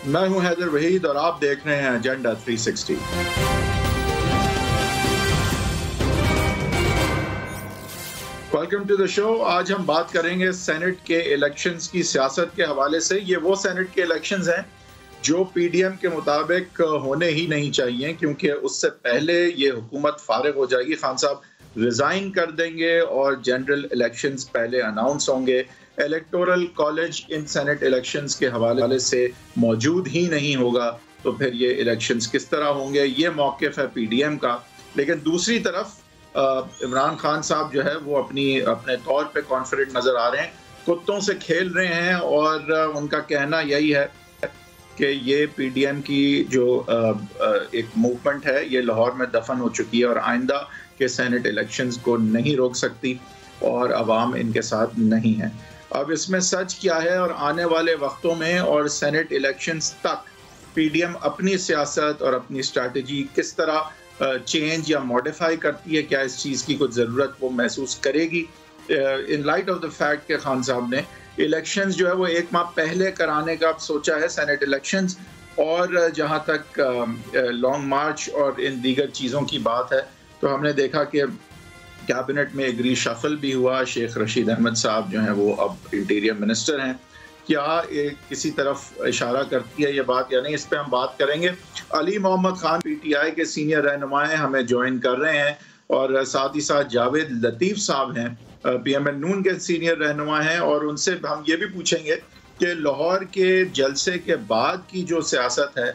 मैं हूं हैदर वहीद और आप देख रहे हैं agenda 360। Welcome to the show. आज हम बात करेंगे सेनेट के इलेक्शंस की सियासत के हवाले से। ये वो सेनेट के इलेक्शंस हैं जो पीडीएम के मुताबिक होने ही नहीं चाहिए, क्योंकि उससे पहले ये हुकूमत फारिग हो जाएगी। खान साहब रिजाइन कर देंगे और जनरल इलेक्शंस पहले अनाउंस होंगे। Electoral college in senate elections के हवाले से मौजूद ही नहीं होगा, तो फिर ये इलेक्शंस किस तरह होंगे? ये मौक़िफ़ है पीडीएम का। लेकिन दूसरी तरफ इमरान खान साहब जो है वो अपने तौर पे कॉन्फिडेंट नज़र आ रहे हैं, कुत्तों से खेल रहे हैं और उनका कहना यही है कि ये पीडीएम की जो एक मूवमेंट है ये लाहौर में दफन हो चुकी है और आइंदा के सेनेट इलेक्शंस को नहीं रोक सकती और अवाम इनके साथ नहीं है। अब इसमें सच क्या है और आने वाले वक्तों में और सेनेट इलेक्शंस तक पीडीएम अपनी सियासत और अपनी स्ट्रैटेजी किस तरह चेंज या मॉडिफाई करती है, क्या इस चीज़ की कुछ ज़रूरत वो महसूस करेगी in light of the fact कि खान साहब ने इलेक्शंस जो है वो एक माह पहले कराने का सोचा है, सेनेट इलेक्शंस। और जहाँ तक लॉन्ग मार्च और इन दीगर चीज़ों की बात है तो हमने देखा कि कैबिनेट में एग्री शफल भी हुआ। शेख रशीद अहमद साहब जो हैं वो अब इंटीरियर मिनिस्टर हैं। क्या किसी तरफ इशारा करती है ये बात या नहीं, इस पर हम बात करेंगे। अली मोहम्मद खान पीटीआई के सीनियर रहनुमाएं हमें ज्वाइन कर रहे हैं और साथ ही साथ जावेद लतीफ़ साहब हैं पीएमएल नून के सीनियर रहनुमा हैं, और उनसे हम ये भी पूछेंगे कि लाहौर के जलसे के बाद की जो सियासत है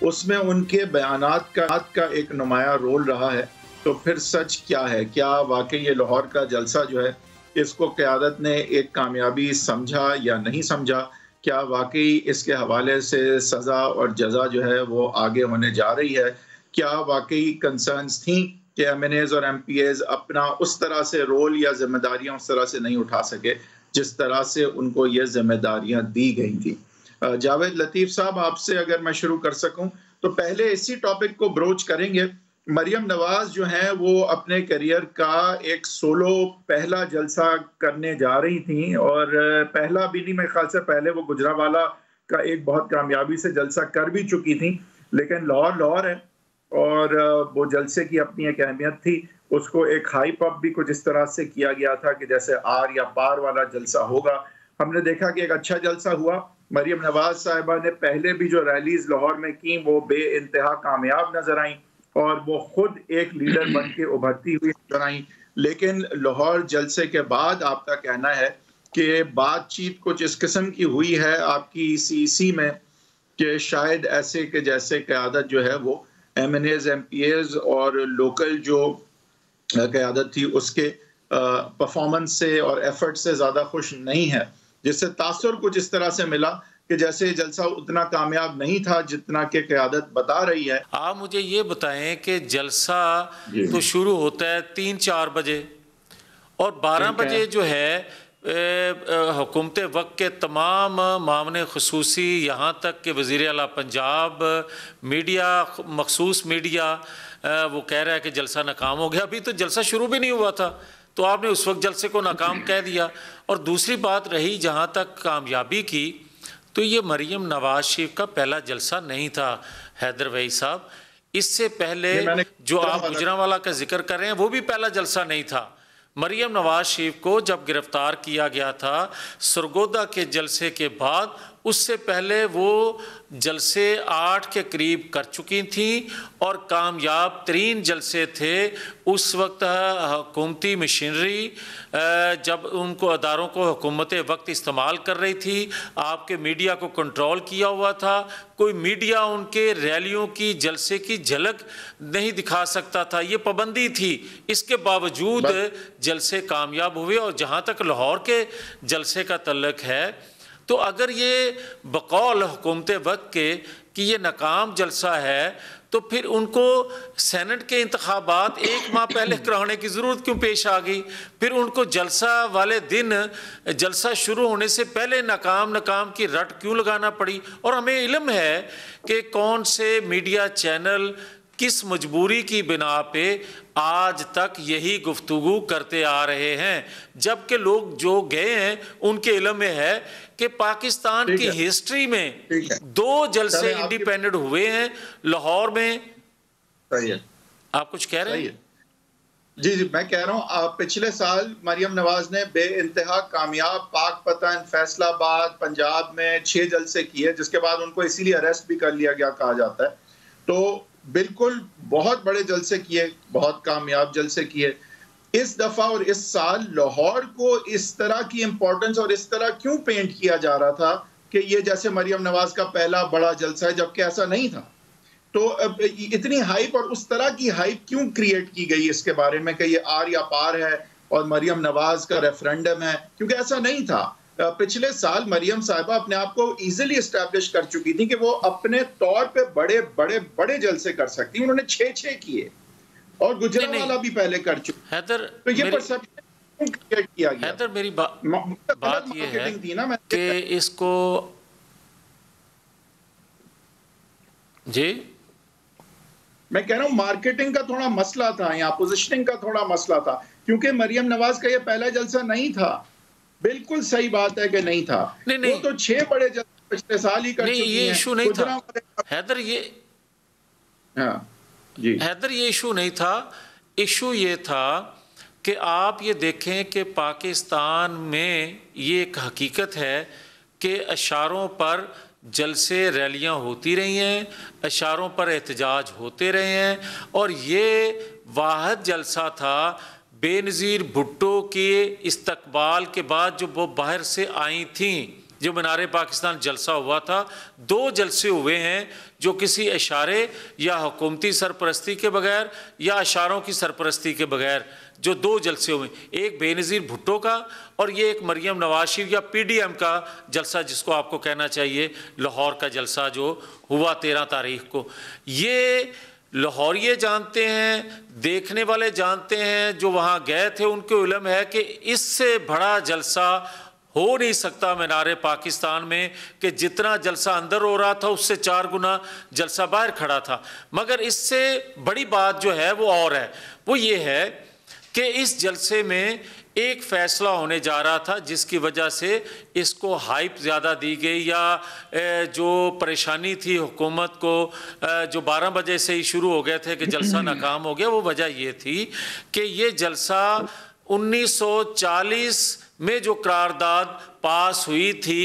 उसमें उनके बयानात का एक नुमाया रोल रहा है। तो फिर सच क्या है? क्या वाकई ये लाहौर का जलसा जो है इसको क़यादत ने एक कामयाबी समझा या नहीं समझा? क्या वाकई इसके हवाले से सज़ा और जज़ा जो है वो आगे होने जा रही है? क्या वाकई कंसर्न्स थी कि एमएनएज़ और एमपीएज़ अपना उस तरह से रोल या जिम्मेदारियां उस तरह से नहीं उठा सके जिस तरह से उनको ये जिम्मेदारियां दी गई थी? जावेद लतीफ़ साहब, आपसे अगर मैं शुरू कर सकूं तो पहले इसी टॉपिक को ब्रोच करेंगे। मरियम नवाज जो हैं वो अपने करियर का एक सोलो पहला जलसा करने जा रही थी, और पहला भी नहीं, मेरे ख्याल से पहले वो गुजरावाला का एक बहुत कामयाबी से जलसा कर भी चुकी थी। लेकिन लाहौर है और वो जलसे की अपनी एक अहमियत थी। उसको एक हाइप अप भी कुछ इस तरह से किया गया था कि जैसे आर या पार वाला जलसा होगा। हमने देखा कि एक अच्छा जलसा हुआ। मरियम नवाज साहिबा ने पहले भी जो रैलीज लाहौर में की वो बेइंतहा कामयाब नजर आई और वो खुद एक लीडर बन के उभरती हुई नजर आई। लेकिन लाहौर जलसे के बाद आपका कहना है कि बातचीत कुछ इस किस्म की हुई है आपकी सीसी में कि शायद ऐसे के जैसे क़यादत जो है वो एमएनएज़ एमपीएज़ और लोकल जो क़यादत थी उसके परफॉर्मेंस से और एफर्ट से ज़्यादा खुश नहीं है, जिससे तासुर कुछ इस तरह से मिला कि जैसे जलसा उतना कामयाब नहीं था जितना कि क़यादत बता रही है। आप मुझे ये बताएं कि जलसा तो शुरू होता है 3-4 बजे और 12 बजे जो है हुकूमत वक्त के तमाम मामले खसूसी यहाँ तक कि वज़ीर आला पंजाब मीडिया मखसूस मीडिया वो कह रहा है कि जलसा नाकाम हो गया। अभी तो जलसा शुरू भी नहीं हुआ था तो आपने उस वक्त जलसे को नाकाम कह दिया। और दूसरी बात रही जहाँ तक कामयाबी की, तो ये मरियम नवाज शरीफ का पहला जलसा नहीं था हैदर वहीद साहब। इससे पहले जो आप गुजरांवाला का जिक्र कर रहे हैं वो भी पहला जलसा नहीं था। मरियम नवाज शरीफ को जब गिरफ्तार किया गया था सरगोदा के जलसे के बाद, उससे पहले वो जलसे 8 के करीब कर चुकी थी और कामयाब तरीन जलसे थे। उस वक्त हुकूमती मशीनरी जब उनको अदारों को हुकूमत वक्त इस्तेमाल कर रही थी, आपके मीडिया को कंट्रोल किया हुआ था। कोई मीडिया उनके रैलियों की जलसे की झलक नहीं दिखा सकता था, ये पाबंदी थी। इसके बावजूद जलसे कामयाब हुए। और जहाँ तक लाहौर के जलसे का तल्लुक है तो अगर ये बकौल हुकूमत वक्त के कि ये नाकाम जलसा है तो फिर उनको सेनेट के इंतखाबात 1 माह पहले कराने की ज़रूरत क्यों पेश आ गई? फिर उनको जलसा वाले दिन जलसा शुरू होने से पहले नाकाम की रट क्यों लगाना पड़ी? और हमें इल्म है कि कौन से मीडिया चैनल किस मजबूरी की बिना पे आज तक यही गुफ्तगू करते आ रहे हैं, जबकि लोग जो गए हैं उनके इल्म में है कि पाकिस्तान की हिस्ट्री में 2 जलसे इंडिपेंडेंट हुए हैं लाहौर में। सही है, आप कुछ कह रहे हैं? जी जी, मैं कह रहा हूँ पिछले साल मरियम नवाज ने बेइंतहा कामयाब पाकपतन, फैसलाबाद, पंजाब में 6 जलसे किए, जिसके बाद उनको इसीलिए अरेस्ट भी कर लिया गया कहा जाता है। तो बिल्कुल बहुत बड़े जलसे किए, बहुत कामयाब जलसे किए। इस दफा और इस साल लाहौर को इस तरह की इंपॉर्टेंस और इस तरह क्यों पेंट किया जा रहा था कि ये जैसे मरियम नवाज का पहला बड़ा जलसा है, जबकि ऐसा नहीं था। तो इतनी हाइप और उस तरह की हाइप क्यों क्रिएट की गई इसके बारे में कि ये आर या पार है और मरियम नवाज का रेफरेंडम है, क्योंकि ऐसा नहीं था। पिछले साल मरियम साहिबा अपने आप को इजीली एस्टैब्लिश कर चुकी थी कि वो अपने तौर पे बड़े बड़े बड़े जलसे कर सकती। उन्होंने 6 किए और गुजरांवाला भी पहले कर चुकी। हैदर, तो ये परसेप्शन क्रिएट किया गया। हैदर, मेरी बात ये है कि इसको जी मैं कह रहा हूं मार्केटिंग का थोड़ा मसला था या पोजिशनिंग का थोड़ा मसला था, क्योंकि मरियम नवाज का ये पहला जलसा नहीं था। बिल्कुल सही बात है कि नहीं था। नहीं, वो तो 6 बड़े जलसे पिछले साल ही कर चुकी हैं। ये इशू नहीं था हैदर, हैदर ये इशू नहीं था। इशू ये था कि आप ये देखें कि पाकिस्तान में ये एक हकीकत है कि इशारों पर जलसे रैलियां होती रही हैं, इशारों पर एहतजाज होते रहे हैं, और ये वाहिद जलसा था बेनज़ीर भुट्टो के इस्तकबाल के बाद जो वो बाहर से आई थीं, जो मीनार पाकिस्तान जलसा हुआ था। 2 जलसे हुए हैं जो किसी इशारे या हुकूमती सरपरस्ती के बगैर या इशारों की सरपरस्ती के बगैर जो 2 जलसे हुए, एक बेनज़ीर भुट्टो का और ये एक मरियम नवाज शरीफ या PDM का जलसा, जिसको आपको कहना चाहिए लाहौर का जलसा जो हुआ 13 तारीख को। ये लाहौरिये जानते हैं, देखने वाले जानते हैं, जो वहाँ गए थे उनको इल्म है कि इससे बड़ा जलसा हो नहीं सकता मीनार पाकिस्तान में, कि जितना जलसा अंदर हो रहा था उससे 4 गुना जलसा बाहर खड़ा था। मगर इससे बड़ी बात जो है वो और है, वो ये है कि इस जलसे में एक फ़ैसला होने जा रहा था जिसकी वजह से इसको हाइप ज़्यादा दी गई, या जो परेशानी थी हुकूमत को, जो 12 बजे से ही शुरू हो गए थे कि जलसा नाकाम हो गया, वो वजह ये थी कि ये जलसा 1940 में जो करारदाद पास हुई थी,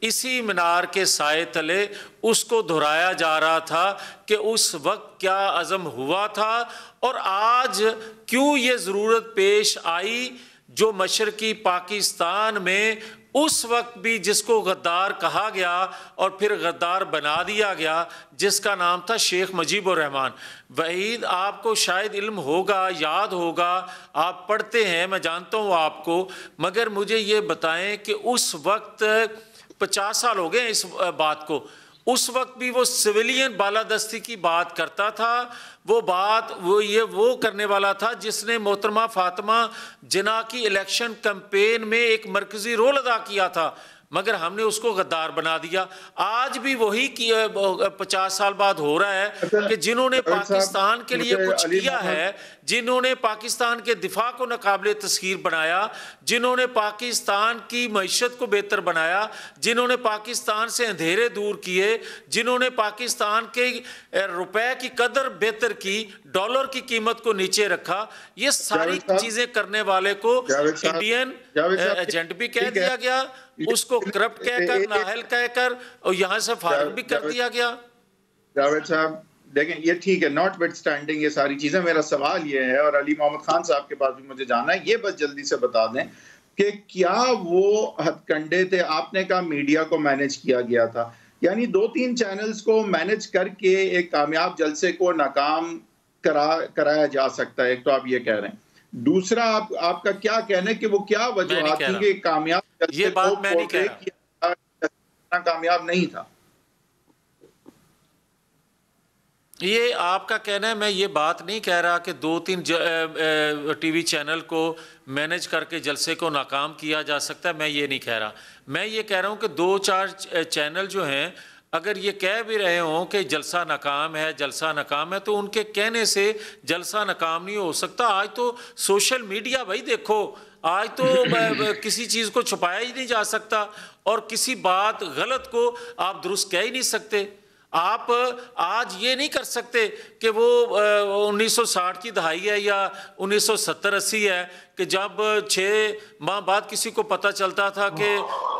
इसी मीनार के साए तले उसको दोहराया जा रहा था कि उस वक्त क्या अज़म हुआ था और आज क्यों ये ज़रूरत पेश आई जो मशरकी पाकिस्तान में उस वक्त भी जिसको गद्दार कहा गया और फिर गद्दार बना दिया गया, जिसका नाम था शेख मुजीबुर रहमान। वहीद, आपको शायद इल्म होगा, याद होगा, आप पढ़ते हैं, मैं जानता हूँ आपको, मगर मुझे ये बताएं कि उस वक्त 50 साल हो गए इस बात को, उस वक्त भी वो सिविलियन बालादस्ती की बात करता था। वो बात वो करने वाला था जिसने मोहतरमा फातिमा जिन्ना की इलेक्शन कैंपेन में एक मरकजी रोल अदा किया था, मगर हमने उसको गद्दार बना दिया। आज भी वही 50 साल बाद हो रहा है कि जिन्होंने पाकिस्तान के लिए कुछ किया है, जिन्होंने पाकिस्तान के दिफा को नाकाबिले तस्खीर बनाया, जिन्होंने पाकिस्तान की मईशत को बेहतर बनाया, जिन्होंने पाकिस्तान से अंधेरे दूर किए, जिन्होंने पाकिस्तान के रुपए की कदर बेहतर की, डॉलर की कीमत को नीचे रखा, ये सारी चीजें करने वाले को इंडियन एजेंट भी कह दिया गया, उसको करप्ट कहकर, नाहल कहकर, और यहां से फारिग भी कर दिया गया। जावेद साहब देखें, ये ठीक है, नॉट विद स्टैंडिंग ये सारी चीजें, मेरा सवाल ये है, और अली मोहम्मद खान साहब के पास भी मुझे जाना है, ये बस जल्दी से बता दें कि क्या वो हथकंडे थे? आपने कहा मीडिया को मैनेज किया गया था, यानी 2-3 चैनल्स को मैनेज करके एक कामयाब जलसे को नाकाम कराया जा सकता है, एक तो आप ये कह रहे हैं। दूसरा, आपका क्या कहना है कि वो क्या वजूहात थी कि कामयाब जलसे को पोर्ट्रे किया, कामयाब नहीं था? ये आपका कहना है, मैं ये बात नहीं कह रहा कि 2-3 टीवी चैनल को मैनेज करके जलसे को नाकाम किया जा सकता है, मैं ये नहीं कह रहा। मैं ये कह रहा हूँ कि 2-4 चैनल जो हैं अगर ये कह भी रहे हों कि जलसा नाकाम है, जलसा नाकाम है, तो उनके कहने से जलसा नाकाम नहीं हो सकता। आज तो सोशल मीडिया भाई देखो, आज तो किसी चीज़ को छुपाया ही नहीं जा सकता और किसी बात गलत को आप दुरुस्त कह ही नहीं सकते। आप आज ये नहीं कर सकते कि वो 1960 की दहाई है या 1970-80 है कि जब 6 माह बाद किसी को पता चलता था कि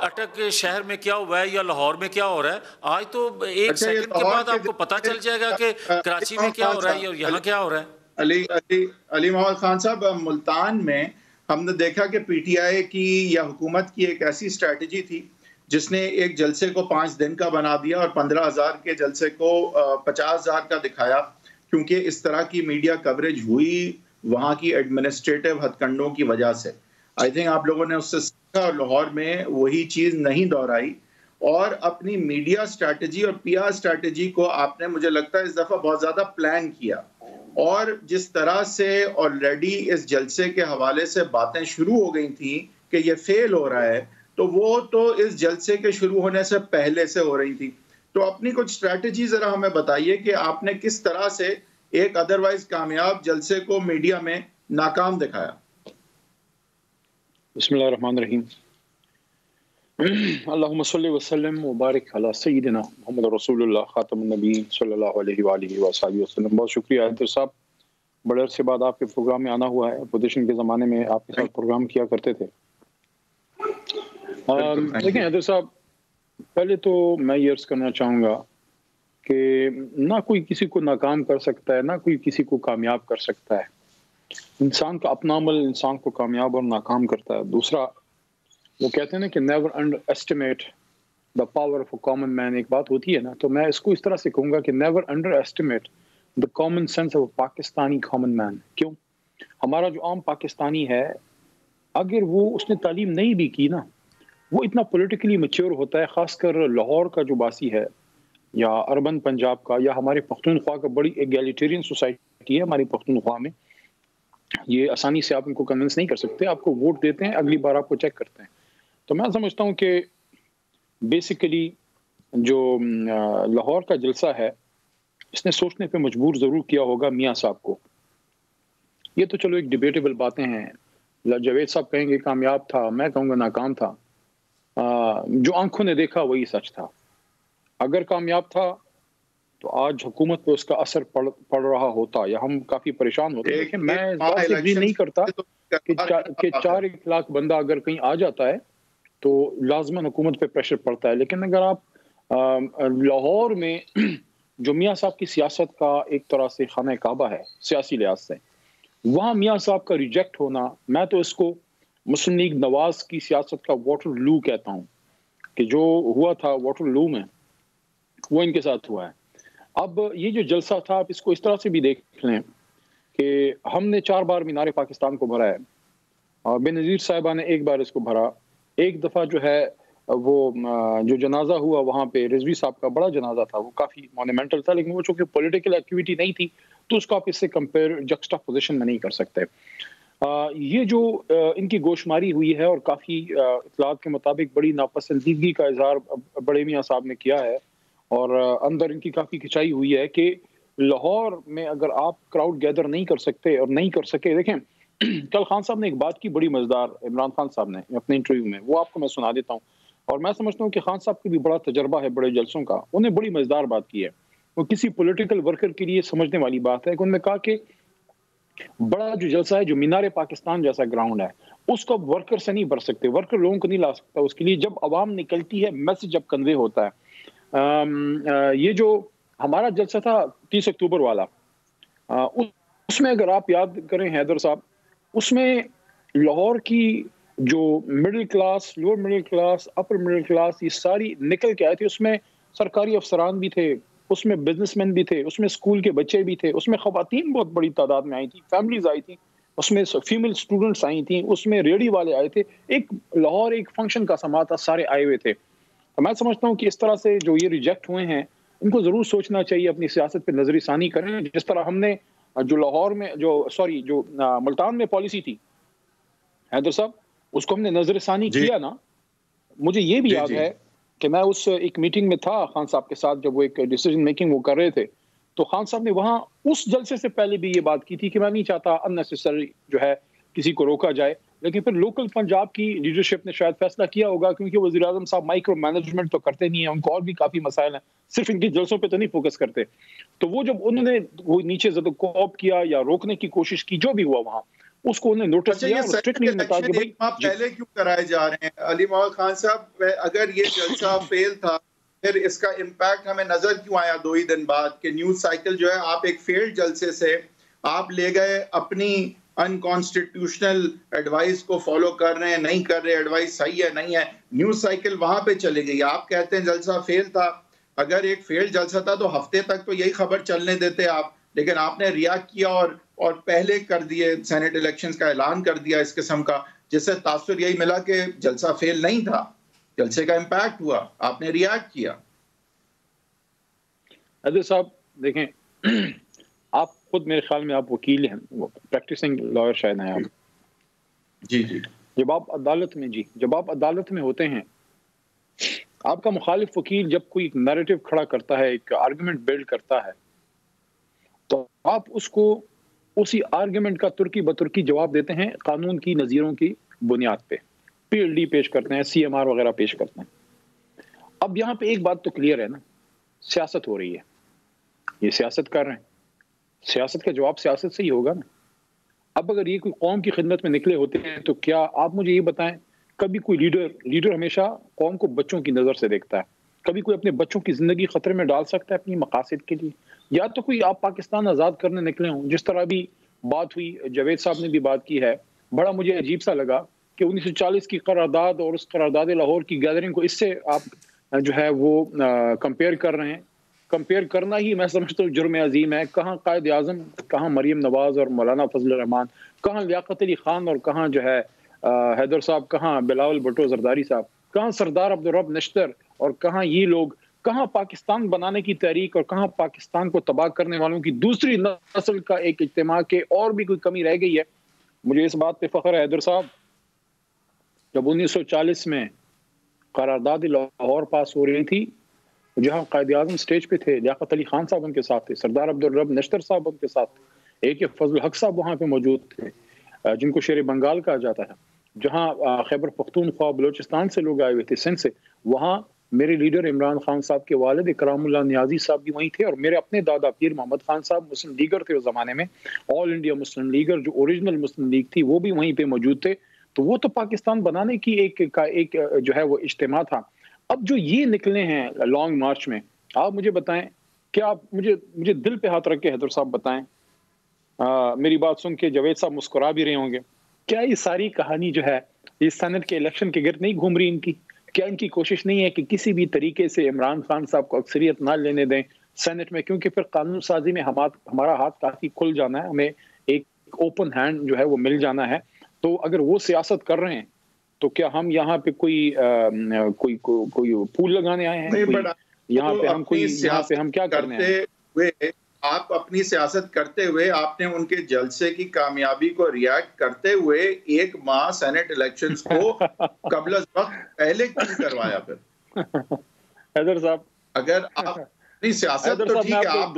अटक शहर में क्या हुआ है या लाहौर में क्या हो रहा है। आज तो एक सेकंड के बाद आपको पता चल जाएगा कि कराची में क्या हो रहा है या यहाँ क्या हो रहा है। अली मोहम्मद खान साहब, मुल्तान में हमने देखा कि पीटीआई की या हुकूमत की एक ऐसी स्ट्रैटेजी थी जिसने एक जलसे को 5 दिन का बना दिया और 15,000 के जलसे को 50,000 का दिखाया, क्योंकि इस तरह की मीडिया कवरेज हुई वहाँ की एडमिनिस्ट्रेटिव हथकंडों की वजह से। आई थिंक आप लोगों ने उससे सीखा और लाहौर में वही चीज़ नहीं दोहराई और अपनी मीडिया स्ट्रैटेजी और पीआर स्ट्रैटेजी को आपने, मुझे लगता है, इस दफ़ा बहुत ज़्यादा प्लान किया। और जिस तरह से ऑलरेडी इस जलसे के हवाले से बातें शुरू हो गई थी कि ये फेल हो रहा है, तो वो तो इस जलसे के शुरू होने से पहले से हो रही थी। तो अपनी कुछ स्ट्रैटेजी जरा हमें बताइए कि आपने किस तरह से एक अदरवाइज कामयाब जलसे को मीडिया में नाकाम दिखाया। बिस्मिल्लाहिर्रहमानिर्रहीम। अल्लाहुम्मा सल्लि व सल्लिम व बारिक अला सय्यिदिना मुहम्मद रसूलुल्लाह खातमुन नबीय्यीन सल्लल्लाहु अलैहि व आलिहि व सल्लम। बहुत शुक्रिया हैदर साहब, बड़े अरसे बाद आपके प्रोग्राम में आना हुआ है। अपोजिशन के ज़माने में आपके साथ प्रोग्राम किया करते थे। देखें हैदर साहब, पहले तो मैं ये अर्ज़ करना चाहूँगा कि ना कोई किसी को नाकाम कर सकता है, ना कोई किसी को कामयाब कर सकता है। इंसान का अपना अमल इंसान को कामयाब और नाकाम करता है। दूसरा, वो कहते हैं ना कि never under estimate the power of a common man, एक बात होती है ना, तो मैं इसको इस तरह से कहूँगा कि never under estimate the common sense of Pakistani common man. क्यों? हमारा जो आम पाकिस्तानी है, अगर वो उसने तालीम नहीं भी की ना, वो इतना पॉलिटिकली मैच्योर होता है, ख़ासकर लाहौर का जो बासी है या अर्बन पंजाब का या हमारे पख्तूनख्वा का, बड़ी एगैलिटेरियन सोसाइटी है हमारी पख्तूनख्वा में। ये आसानी से आप इनको कन्विंस नहीं कर सकते, आपको वोट देते हैं, अगली बार आपको चेक करते हैं। तो मैं समझता हूँ कि बेसिकली जो लाहौर का जलसा है, इसने सोचने पे मजबूर ज़रूर किया होगा मियाँ साहब को। ये तो चलो एक डिबेटेबल बातें हैं। जावेद साहब कहेंगे कामयाब था, मैं कहूँगा नाकाम था। जो आंखों ने देखा वही सच था। अगर कामयाब था तो आज हुकूमत पे उसका असर पड़ रहा होता या हम काफ़ी परेशान होते। लेकिन मैं इस बात से एग्री नहीं करता कि 4 लाख बंदा अगर कहीं आ जाता है तो लाजमन हुकूमत पे प्रेशर पड़ता है। लेकिन अगर आप लाहौर में जो मियाँ साहब की सियासत का एक तरह से खाना काबा है सियासी लिहाज से, वहाँ मियाँ साहब का रिजेक्ट होना, मैं तो इसको मुस्लिम लीग नवाज की सियासत का वाटर लू कहता हूँ कि जो हुआ था वाटर लू में, वो इनके साथ हुआ है। अब ये जो जलसा था, आप इसको इस तरह से भी देख लें कि हमने 4 बार मीनार पाकिस्तान को भरा है और बेनज़ीर साहिबा ने 1 बार इसको भरा। एक दफ़ा जो है वो जो जनाजा हुआ वहाँ पे रिजवी साहब का बड़ा जनाजा था, वो काफ़ी मोन्यूमेंटल था, लेकिन वो चूँकि पॉलिटिकल एक्टिविटी नहीं थी तो उसको आप इससे कंपेयर जक्स्टा पोजिशन में नहीं कर सकते। ये जो इनकी गोशमारी हुई है और काफ़ी इत्तलात के मुताबिक बड़ी नापसंदीदगी का इजहार बड़े मियाँ साहब ने किया है और अंदर इनकी काफ़ी खिंचाई हुई है कि लाहौर में अगर आप क्राउड गैदर नहीं कर सकते और नहीं कर सके। देखें, कल खान साहब ने एक बात की बड़ी मज़ेदार, इमरान खान साहब ने अपने इंटरव्यू में, वो आपको मैं सुना देता हूँ। और मैं समझता हूँ कि खान साहब की भी बड़ा तजर्बा है बड़े जलसों का। उन्हें बड़ी मज़ेदार बात की है, वो किसी पॉलिटिकल वर्कर के लिए समझने वाली बात है कि उन्होंने कहा कि बड़ा जो जलसा है, जो मीनार पाकिस्तान जैसा ग्राउंड है, उसको वर्कर से नहीं भर सकते, वर्कर लोगों को नहीं ला सकता। उसके लिए जब आवाम निकलती है, मैसेज जब कन्वे होता है। ये जो हमारा जलसा था 30 अक्टूबर वाला, उसमें अगर आप याद करें हैदर साहब, उसमें लाहौर की जो middle class, lower middle class, upper middle class, ये सारी निकल के आए थे। उसमें सरकारी अफसरान भी थे, उसमें बिजनेसमैन भी थे, उसमें स्कूल के बच्चे भी थे, उसमें ख़वातीन बहुत बड़ी तादाद में आई थी, फैमिलीज आई थी, उसमें फीमेल स्टूडेंट्स आई थी, उसमें रेडी वाले आए थे। एक लाहौर एक फंक्शन का समा था, सारे आए हुए थे। तो मैं समझता हूँ कि इस तरह से जो ये रिजेक्ट हुए हैं, इनको ज़रूर सोचना चाहिए, अपनी सियासत पर नज़रसानी करें। जिस तरह हमने जो लाहौर में जो मुल्तान में पॉलिसी थी हैदर साहब, उसको हमने नज़रसानी किया ना। मुझे ये भी याद है कि मैं उस एक मीटिंग में था खान साहब के साथ, जब वो एक डिसीजन मेकिंग वो कर रहे थे, तो खान साहब ने वहाँ उस जलसे से पहले भी ये बात की थी कि मैं नहीं चाहता अननेसेसरी जो है किसी को रोका जाए, लेकिन फिर लोकल पंजाब की लीडरशिप ने शायद फैसला किया होगा, क्योंकि वज़ीर-ए-आज़म साहब माइक्रो मैनेजमेंट तो करते नहीं है, उनको और भी काफ़ी मसाइल हैं, सिर्फ इनके जलसों पे तो नहीं फोकस करते। तो वो जब उन्होंने वो नीचे ज़द कॉप किया या रोकने की कोशिश की, जो भी हुआ वहाँ, उसको उन्होंने नोटिस किया और स्ट्रिक्टली उन्होंने कहा कि भाई पहले क्यों कराए जा रहे हैं अली मोहम्मद खान साहब? अगर ये जलसा फेल था, फिर इसका इम्पैक्ट हमें नजर क्यों आया 2 ही दिन बाद कि न्यूज साइकिल जो है, आप एक फेल्ड जलसे से आप ले गए अपनी अनकॉन्स्टिट्यूशनल एडवाइस को फॉलो कर रहे हैं, नहीं कर रहे, एडवाइस सही है नहीं है, न्यूज साइकिल वहां पे चली गई। आप कहते हैं जलसा फेल था, अगर एक फेल्ड जलसा था तो हफ्ते तक तो यही खबर चलने देते आप, लेकिन आपने रिएक्ट किया और पहले कर दिए, सेनेट इलेक्शंस का ऐलान कर दिया इस किस्म का, जिससे तासुर यही मिला कि जलसा फेल नहीं था, जलसे का इम्पैक्ट हुआ, आपने रिएक्ट किया। अदर साहब देखें, आप खुद मेरे ख्याल में आप वकील हैं, प्रैक्टिसिंग लॉयर शायद हैं आप। जी जी। जब आप अदालत में होते हैं, आपका मुखालिफ वकील जब कोई नैरेटिव खड़ा करता है, एक आर्गुमेंट बिल्ड करता है, तो आप उसको उसी आर्गुमेंट का तुर्की बतुर्की जवाब देते हैं कानून की नज़ीरों की बुनियाद पे, PLD पेश करते हैं, CMR वगैरह पेश करते हैं। अब यहाँ पे एक बात तो क्लियर है ना, सियासत हो रही है, ये सियासत कर रहे हैं, सियासत का जवाब सियासत से ही होगा ना। अब अगर ये कोई कौम की खिदमत में निकले होते हैं, तो क्या आप मुझे ये बताएं, कभी कोई लीडर हमेशा कौम को बच्चों की नज़र से देखता है? कभी कोई अपने बच्चों की जिंदगी खतरे में डाल सकता है अपनी मकासद के लिए? या तो कोई आप पाकिस्तान आज़ाद करने निकले हों, जिस तरह भी बात हुई, जावेद साहब ने भी बात की है, बड़ा मुझे अजीब सा लगा कि 1940 की करारदाद और उस करारदाद लाहौर की गैदरिंग को इससे आप जो है वो कंपेयर कर रहे हैं। कंपेयर करना ही मैं समझता हूँ जुर्म अजीम है। कहाँ कायद आज़म, कहाँ मरीम नवाज और मौलाना फजल रहमान, कहाँ लियाकत अली खान और कहाँ जो है हैदर साहब, कहाँ बिलावल भुट्टो जरदारी साहब, कहाँ सरदार अब्दुल रब नश्तर, और कहाँ ये लोग, कहाँ पाकिस्तान बनाने की तहरीक और कहाँ पाकिस्तान को तबाह करने वालों की दूसरी नस्ल का एक इज्तिमा के और भी कोई कमी रह गई है? मुझे इस बात पे फख्र है हैदर साहब, जब 1940 में करारदाद लाहौर पास हो रही थी, जहाँ कायद आज़म स्टेज पे थे, लियाकत अली खान साहब उनके साथ थे, सरदार अब्दुल रब नश्तर साहब उनके साथ थे, AK फजल हक साहब वहाँ पे मौजूद थे, जिनको शेर बंगाल कहा जाता है, जहाँ खैबर पख्तूनख्वा बलोचिस्तान से लोग आए हुए थे, सिंध से, वहाँ मेरे लीडर इमरान खान साहब के वालिद इकरामुल्लाह नियाजी साहब भी वहीं थे, और मेरे अपने दादा पीर मोहम्मद खान साहब मुस्लिम लीगर थे उस ज़माने में, ऑल इंडिया मुस्लिम लीगर जो ओरिजिनल मुस्लिम लीग थी, वो भी वहीं पे मौजूद थे। तो वो तो पाकिस्तान बनाने की एक जो है वो इज्तिमा था। अब जो ये निकले हैं लॉन्ग मार्च में, आप मुझे बताएं, क्या आप मुझे दिल पे हाथ रख के हैदर साहब बताएं, मेरी बात सुन के जावेद साहब मुस्कुरा भी रहे होंगे, क्या ये सारी कहानी जो है ये सेनेट के इलेक्शन के गिर्द नहीं घूम रही इनकी? क्या इनकी कोशिश नहीं है कि किसी भी तरीके से इमरान खान साहब को अक्सरियत ना लेने दें सेनेट में, क्योंकि फिर कानून साजी में हमारा हाथ काफी खुल जाना है, हमें एक ओपन हैंड जो है वो मिल जाना है। तो अगर वो सियासत कर रहे हैं, तो क्या हम यहाँ पे कोई पूल लगाने आए हैं? यहाँ पे हम क्या करने हैं? आप अपनी सियासत करते हुए, आपने उनके जलसे की कामयाबी को रिएक्ट करते हुए 1 माह सेनेट इलेक्शंस को कबल वक्त पहले क्यों करवाया? फिर हैदर साहब, अगर आप अपनी सियासत तो ठीक है, आप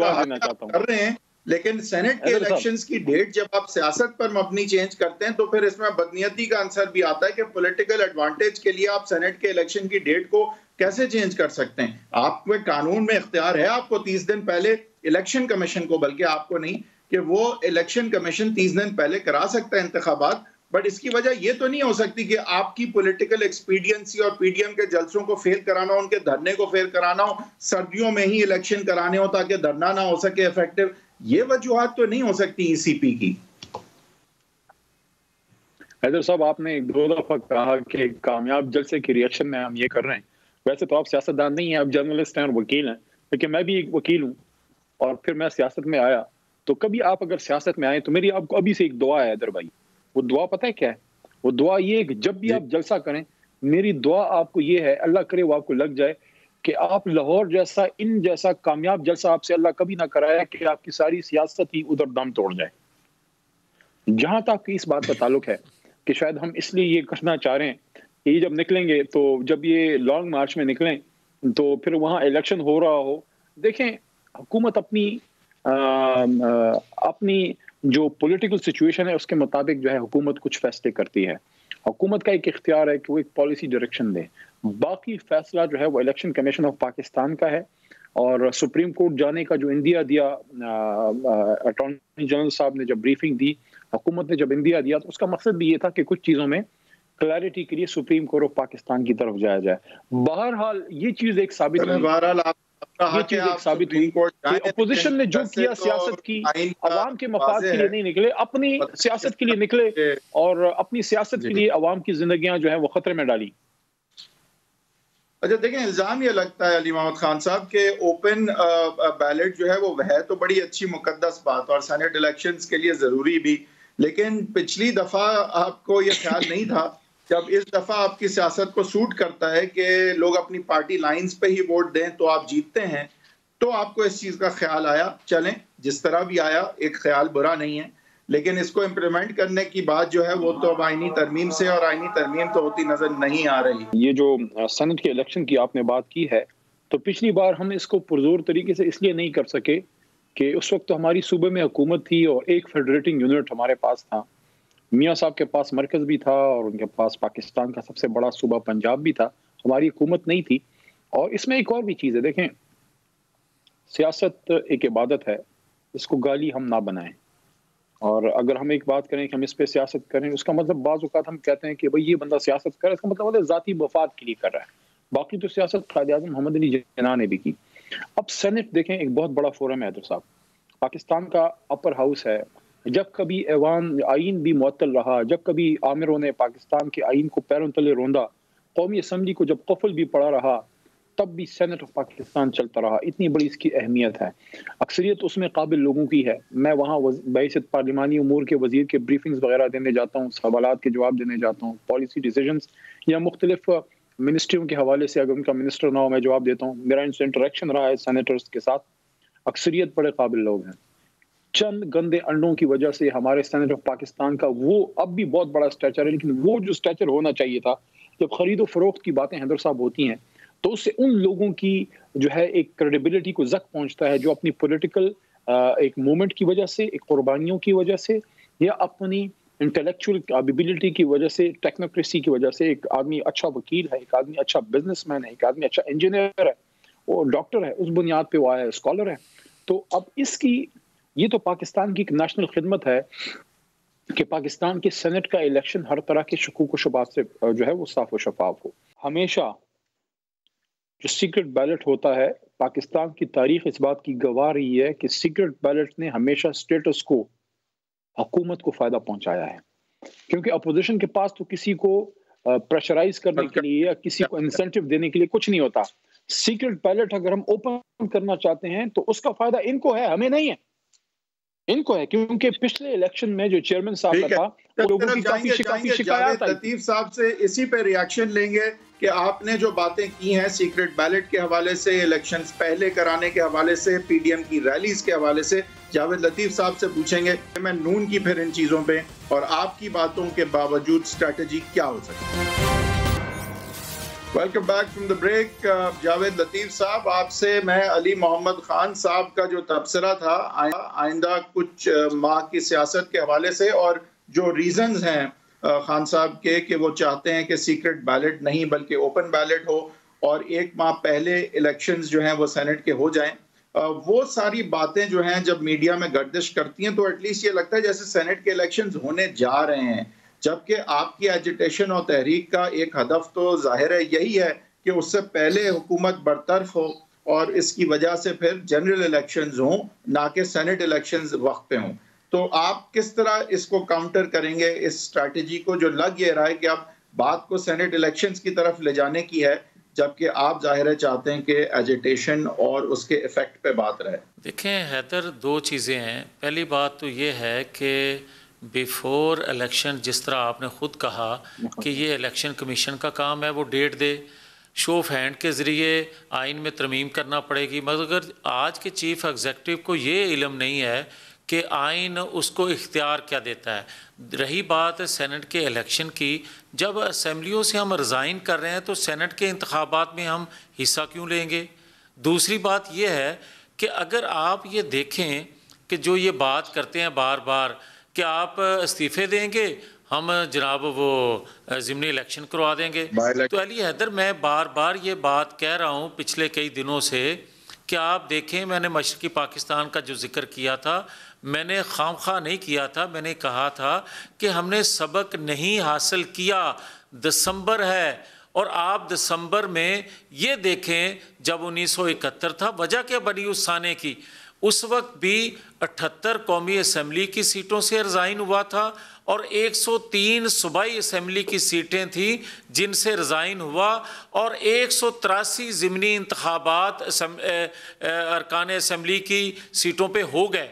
कर रहे हैं, लेकिन सेनेट के इलेक्शंस की डेट जब आप सियासत पर मबनी चेंज करते हैं, तो फिर इसमें बदनीयती का आंसर भी आता है कि पॉलिटिकल एडवांटेज के लिए आप सेनेट के इलेक्शन की डेट को कैसे चेंज कर सकते हैं? आपके कानून में इख्तियार है आपको 30 दिन पहले इलेक्शन कमीशन को, बल्कि आपको नहीं, कि वो इलेक्शन कमीशन 30 दिन पहले करा सकता है इंतखाबात, बट इसकी वजह ये तो नहीं हो सकती कि आपकी पॉलिटिकल एक्सपीडियंसी और PDM के जलसों को फेल कराना हो, उनके धरने को फेल कराना हो, सर्दियों में ही इलेक्शन कराने हो ताकि धरना ना हो सके इफेक्टिव। ये वजूहात तो नहीं हो सकती ECP की। हैदर साहब, आपने 2 दफा कहा कि कामयाब जलसे के रिएक्शन में हम ये कर रहे हैं। वैसे तो आप सियासतदान नहीं हैं, आप जर्नलिस्ट हैं और वकील हैं, लेकिन मैं भी एक वकील हूँ और फिर मैं सियासत में आया। तो कभी आप अगर सियासत में आए तो मेरी आपको अभी से एक दुआ है हैदर भाई। वो दुआ पता है क्या है? वो दुआ ये है कि जब भी आप जलसा करें, मेरी दुआ आपको ये है, अल्लाह करे वो आपको लग जाए कि आप लाहौर जैसा, इन जैसा कामयाब जलसा आपसे अल्लाह कभी ना कराया कि आपकी सारी सियासत ही उधर दम तोड़ जाए। जहां तक इस बात का ताल्लुक है कि शायद हम इसलिए ये करना चाह रहे हैं ये जब निकलेंगे तो जब ये लॉन्ग मार्च में निकलें तो फिर वहाँ इलेक्शन हो रहा हो, देखें हुकूमत अपनी जो पॉलिटिकल सिचुएशन है उसके मुताबिक जो है हुकूमत कुछ फैसले करती है। हुकूमत का एक इख्तियार है कि वो एक पॉलिसी डायरेक्शन दे, बाकी फैसला जो है वो इलेक्शन कमीशन ऑफ पाकिस्तान का है। और सुप्रीम कोर्ट जाने का जो इंदिया दिया, अटॉर्नी जनरल साहब ने जब ब्रीफिंग दी, हुकूमत ने जब इंदिया दिया, तो उसका मकसद भी ये था कि कुछ चीज़ों में क्लैरिटी के लिए सुप्रीम कोर्ट ऑफ पाकिस्तान की तरफ जाया जाए। बहरहाल ये चीज़ एक साबित हुई, ये चीज़ एक साबित हुई कि अपोजिशन ने जो किया सियासत की, अवाम के मफाद के लिए नहीं निकले, अपनी सियासत के लिए निकले और अपनी सियासत के लिए अवाम की जिंदगियां जो है वो खतरे में डाली। अच्छा देखें, इल्ज़ाम ये लगता है अली मोहम्मद खान साहब के ओपन बैलेट जो है वो है तो बड़ी अच्छी मुकद्दस बात और सेनेट इलेक्शंस के लिए ज़रूरी भी, लेकिन पिछली दफ़ा आपको ये ख्याल नहीं था, जब इस दफ़ा आपकी सियासत को सूट करता है कि लोग अपनी पार्टी लाइंस पे ही वोट दें तो आप जीतते हैं, तो आपको इस चीज़ का ख्याल आया। चलें, जिस तरह भी आया, एक ख्याल बुरा नहीं है, लेकिन इसको इम्प्लीमेंट करने की बात जो है वो तो अब आईनी तरमीम से, और आईनी तरमीम तो होती नजर नहीं आ रही। ये जो सेनेट के इलेक्शन की आपने बात की है, तो पिछली बार हम इसको पुरजोर तरीके से इसलिए नहीं कर सके कि उस वक्त तो हमारी सूबे में हुकूमत थी और एक फेडरेटिंग यूनिट हमारे पास था। मियाँ साहब के पास मरकज़ भी था और उनके पास पाकिस्तान का सबसे बड़ा सूबा पंजाब भी था, हमारी हुकूमत नहीं थी। और इसमें एक और भी चीज़ है, देखें सियासत एक इबादत है, इसको गाली हम ना बनाएं। और अगर हम एक बात करें कि हम इस पे सियासत करें, उसका मतलब बाज़ औक़ात हम कहते हैं कि भाई ये बंदा सियासत कर रहा है, इसका मतलब है ज़ाती मफाद के लिए कर रहा है। बाकी तो सियासत क़ायद-ए-आज़म मोहम्मद अली जिन्ना ने भी की। अब सेनेट देखें, एक बहुत बड़ा फोरम है साहब, पाकिस्तान का अपर हाउस है। जब कभी ऐवान आइन भी मुअत्तल रहा, जब कभी आमिरों ने पाकिस्तान के आइन को पैरों तले रोंदा, कौमी असम्बली को जब कफल भी पड़ा रहा, तब भी सेनेट ऑफ पाकिस्तान चलता रहा। इतनी बड़ी इसकी अहमियत है, अक्सरियत उसमें काबिल लोगों की है। मैं वहाँ बैसित पार्लिमानी उमूर के वजीर के ब्रीफिंग्स वगैरह देने जाता हूँ, सवालात के जवाब देने जाता हूँ, पॉलिसी डिसीजंस या मुख्तलिफ मिनिस्ट्रियों के हवाले से अगर उनका मिनिस्टर ना हो मैं जवाब देता हूँ। मेरा इनसे इंटरेक्शन रहा है सेनेटर्स के साथ, अक्सरियत बड़े काबिल लोग हैं। चंद गंदे अंडों की वजह से हमारे सेनेट ऑफ पाकिस्तान का वो अब भी बहुत बड़ा स्ट्रेचर है, लेकिन वो जो स्ट्रेचर होना चाहिए था, जब खरीदो फरोख्त की बातें हैदर साहब होती हैं तो उससे उन लोगों की जो है एक क्रेडिबिलिटी को जख्म पहुंचता है जो अपनी पॉलिटिकल एक मूवमेंट की वजह से, एक कुर्बानियों की वजह से, या अपनी इंटेलेक्चुअल कैपेबिलिटी की वजह से, टेक्नोक्रेसी की वजह से। एक आदमी अच्छा वकील है, एक आदमी अच्छा बिजनेसमैन है, एक आदमी अच्छा इंजीनियर है, वो डॉक्टर है, उस बुनियाद पे वो आया है, स्कॉलर है। तो अब इसकी ये तो पाकिस्तान की एक नेशनल खिदमत है कि पाकिस्तान के सेनेट का इलेक्शन हर तरह के शकूक व शुबात से जो है वो साफ व शफाफ हो। हमेशा जो सीक्रेट बैलेट होता है, पाकिस्तान की तारीख इस बात की गवाह रही है कि सीक्रेट बैलेट ने हमेशा स्टेटस को, हुकूमत को फायदा पहुंचाया है, क्योंकि अपोजिशन के पास तो किसी को प्रेशराइज करने के लिए या किसी को इंसेंटिव देने के लिए कुछ नहीं होता। सीक्रेट बैलेट अगर हम ओपन करना चाहते हैं तो उसका फायदा इनको है, हमें नहीं है, इनको है, क्योंकि पिछले इलेक्शन में जो चेयरमैन साहब का था वो लोगों की काफी शिकायत आई। लतीफ साहब से इसी पे रिएक्शन लेंगे कि आपने जो बातें की हैं सीक्रेट बैलेट के हवाले से, इलेक्शंस पहले कराने के हवाले से, पीडीएम की रैलीज के हवाले से, जावेद लतीफ साहब से पूछेंगे मैं नून की फिर इन चीजों पे और आपकी बातों के बावजूद स्ट्रेटजी क्या हो सकती है। Welcome back from the break. Javed Latif साहब, आपसे मैं अली मोहम्मद खान साहब का जो तबसरा था आइंदा कुछ माह की सियासत के हवाले से और जो रीजंस हैं खान साहब के कि वो चाहते हैं कि सीक्रेट बैलेट नहीं बल्कि ओपन बैलेट हो और एक माह पहले इलेक्शंस जो हैं वो सेनेट के हो जाएं, वो सारी बातें जो हैं जब मीडिया में गर्दिश करती हैं तो एटलीस्ट ये लगता है जैसे सेनेट के इलेक्शंस होने जा रहे हैं, जबकि आपकी एजिटेशन और तहरीक का एक हदफ तो जाहिर है यही है कि उससे पहले हुकूमत बरतरफ हो और इसकी वजह से फिर जनरल इलेक्शंस हों, ना कि सेनेट इलेक्शंस वक्त पे हों। तो आप किस तरह इसको काउंटर करेंगे, इस स्ट्रैटेजी को जो लग ये रहा है कि अब बात को सेनेट इलेक्शंस की तरफ ले जाने की है, जबकि आप जाहिर है चाहते हैं कि एजिटेशन और उसके इफेक्ट पे बात रहे। देखें हैदर, दो चीज़ें हैं। पहली बात तो ये है कि बिफोर इलेक्शन, जिस तरह आपने ख़ुद कहा कि ये इलेक्शन कमीशन का काम है, वो डेट दे, शो ऑफ हैंड के ज़रिए आइन में तरमीम करना पड़ेगी, मगर आज के चीफ़ एग्जेक्टिव को ये इल्म नहीं है कि आइन उसको इख्तियार क्या देता है। रही बात सेनेट के इलेक्शन की, जब असम्बलियों से हम रिज़ाइन कर रहे हैं तो सेनेट के इंतखाबात में हम हिस्सा क्यों लेंगे। दूसरी बात यह है कि अगर आप ये देखें कि जो ये बात करते हैं बार बार कि आप इस्तीफ़े देंगे, हम जनाब वो ज़िमनी इलेक्शन करवा देंगे, तो अली हैदर मैं बार बार ये बात कह रहा हूँ पिछले कई दिनों से कि आप देखें, मैंने मशरक़ी पाकिस्तान का जो ज़िक्र किया था, मैंने खामखा नहीं किया था, मैंने कहा था कि हमने सबक नहीं हासिल किया। दिसंबर है और आप दिसंबर में ये देखें जब 1971 था, वजह क्या बनी उस आने की, उस वक्त भी 78 कौमी असम्बली की सीटों से रिज़ाइन हुआ था और 103 सूबाई असम्बली की सीटें थी जिनसे रिज़ाइन हुआ और 183 ज़िमनी इंतखाबात अरकान असम्बली की सीटों पे हो गए।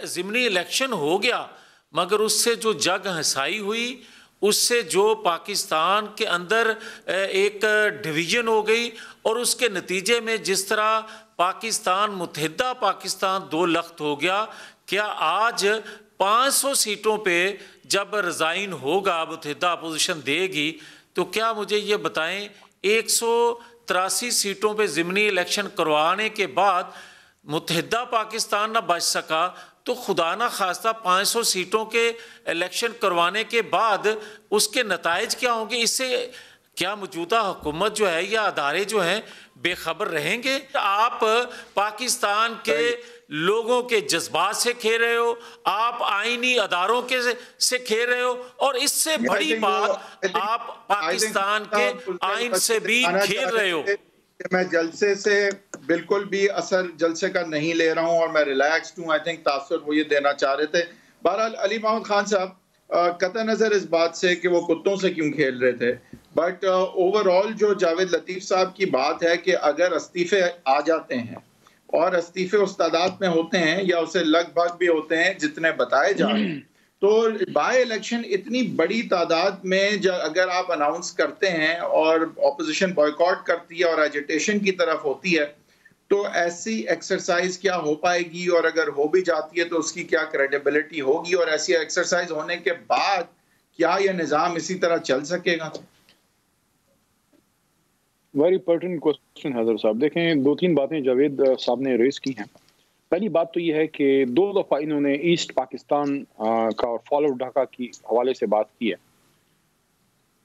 ज़िमनी इलेक्शन हो गया, मगर उससे जो जग हंसाई हुई, उससे जो पाकिस्तान के अंदर एक डिवीज़न हो गई और उसके नतीजे में जिस तरह पाकिस्तान मुत्तहिदा पाकिस्तान दो लख्त हो गया। क्या आज 500 सीटों पे जब रिज़ाइन होगा, मुत्तहिदा अपोजिशन देगी, तो क्या मुझे ये बताएं 183 सीटों पे ज़िमनी इलेक्शन करवाने के बाद मुत्तहिदा पाकिस्तान ना बच सका, तो खुदा ना खास्ता 500 सीटों के इलेक्शन करवाने के बाद उसके नताइज क्या होंगे। इससे क्या मौजूदा हुकूमत जो है या अदारे जो हैं बेखबर रहेंगे? आप पाकिस्तान के लोगों के जज्बात से खेल रहे हो, आप आईनी अदारों के से खेल रहे हो, और इससे बड़ी बात आप पाकिस्तान के आइन से भी खेल रहे हो। मैं जलसे से बिल्कुल भी असर जलसे का नहीं ले रहा हूं और मैं रिलैक्स्ड हूं। आई थिंक तासुर वो ये देना चाह रहे थे। बहरहाल अली महमूद खान साहब, कतई नज़र इस बात से कि वो कुत्तों से क्यों खेल रहे थे, बट ओवरऑल जो जावेद लतीफ़ साहब की बात है कि अगर इस्तीफे आ जाते हैं और इस्तीफे उस तादाद में होते हैं या उसे लगभग भी होते हैं जितने बताए जा रहे हैं, तो बाय इलेक्शन इतनी बड़ी तादाद में अगर आप अनाउंस करते हैं और ऑपोजिशन बॉयकॉट करती है और एजिटेशन की तरफ होती है, तो ऐसी एक्सरसाइज क्या हो पाएगी, और अगर हो भी जाती है तो उसकी क्या क्रेडिबिलिटी होगी, और ऐसी एक्सरसाइज होने के बाद क्या यह निज़ाम इसी तरह चल सकेगा? वेरी पर्टिनेंट क्वेश्चन हैदर साहब। देखें, दो तीन बातें जावेद साहब ने रेज की हैं। पहली बात तो यह है कि 2 दफ़ा इन्होंने ईस्ट पाकिस्तान का और फॉल ऑफ ढाका की हवाले से बात की है।